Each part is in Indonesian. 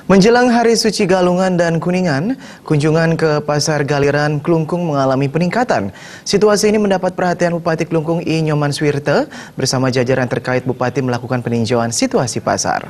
Menjelang Hari Suci Galungan dan Kuningan, kunjungan ke Pasar Galiran Klungkung mengalami peningkatan. Situasi ini mendapat perhatian Bupati Klungkung I. Nyoman Swirte bersama jajaran terkait. Bupati melakukan peninjauan situasi pasar.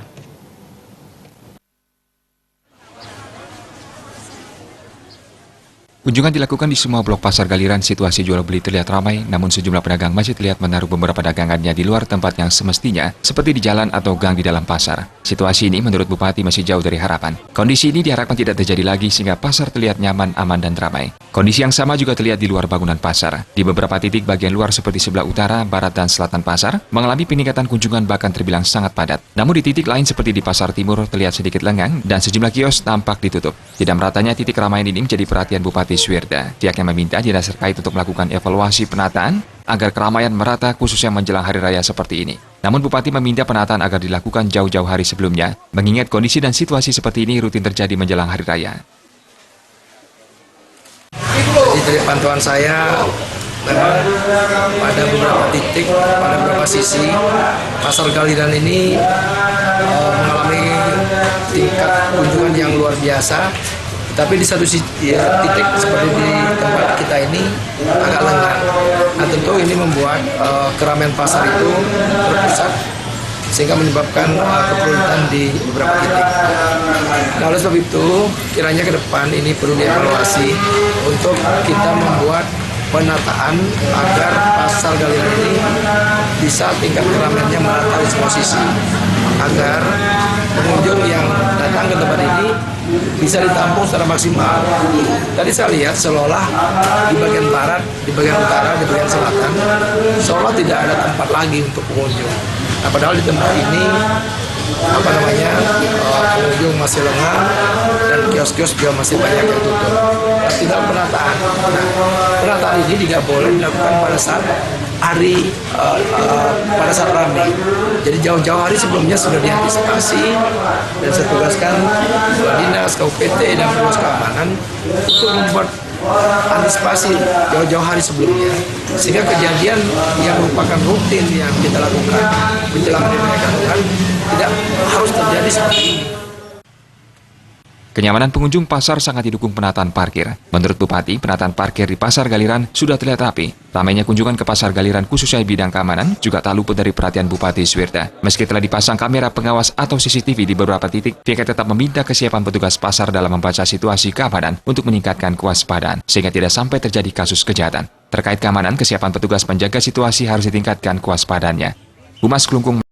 Kunjungan dilakukan di semua blok pasar Galiran. Situasi jual beli terlihat ramai, namun sejumlah pedagang masih terlihat menaruh beberapa dagangannya di luar tempat yang semestinya, seperti di jalan atau gang di dalam pasar. Situasi ini menurut Bupati masih jauh dari harapan. Kondisi ini diharapkan tidak terjadi lagi sehingga pasar terlihat nyaman, aman, dan ramai. Kondisi yang sama juga terlihat di luar bangunan pasar. Di beberapa titik bagian luar seperti sebelah utara, barat, dan selatan pasar, mengalami peningkatan kunjungan bahkan terbilang sangat padat. Namun di titik lain seperti di pasar timur terlihat sedikit lengang dan sejumlah kios tampak ditutup. Tidak meratanya titik keramaian ini menjadi perhatian Bupati Swirte. Pihaknya meminta dinas terkait untuk melakukan evaluasi penataan agar keramaian merata khususnya menjelang hari raya seperti ini. Namun Bupati meminta penataan agar dilakukan jauh-jauh hari sebelumnya, mengingat kondisi dan situasi seperti ini rutin terjadi menjelang hari raya. Jadi dari pantauan saya, memang pada beberapa titik, pada beberapa sisi, Pasar Galiran ini mengalami tingkat kunjungan yang luar biasa. Tapi di satu titik seperti di tempat kita ini agak lengang. Nah tentu ini membuat keramaian pasar itu terpusat sehingga menyebabkan kesulitan di beberapa titik. Nah oleh sebab itu kiranya ke depan ini perlu dievaluasi untuk kita membuat penataan agar pasar Galiran ini bisa tingkat keramaiannya merata di semua sisi, agar pengunjung yang datang ke tempat ini bisa ditampung secara maksimal. Tadi saya lihat seolah di bagian barat, di bagian utara, di bagian selatan, seolah tidak ada tempat lagi untuk pengunjung. Nah, padahal di tempat ini pengunjung masih lengang dan kios-kios juga masih banyak yang tutup. Nah, tinggal penataan. Nah, penataan ini tidak boleh dilakukan pada saat hari pada saat ramai. Jadi jauh-jauh hari sebelumnya sudah diantisipasi dan saya tugaskan dinas, KUPT dan petugas keamanan untuk membuat antisipasi jauh-jauh hari sebelumnya, sehingga kejadian yang merupakan rutin yang kita lakukan menjelang hari raya Galungan tidak harus terjadi seperti ini. Kenyamanan pengunjung pasar sangat didukung penataan parkir. Menurut Bupati, penataan parkir di Pasar Galiran sudah terlihat rapi. Ramainya kunjungan ke Pasar Galiran khususnya bidang keamanan juga tak luput dari perhatian Bupati Swirte. Meski telah dipasang kamera pengawas atau CCTV di beberapa titik, pihaknya tetap meminta kesiapan petugas pasar dalam membaca situasi keamanan untuk meningkatkan kewaspadaan, sehingga tidak sampai terjadi kasus kejahatan. Terkait keamanan, kesiapan petugas penjaga situasi harus ditingkatkan kewaspadaannya. Humas Klungkung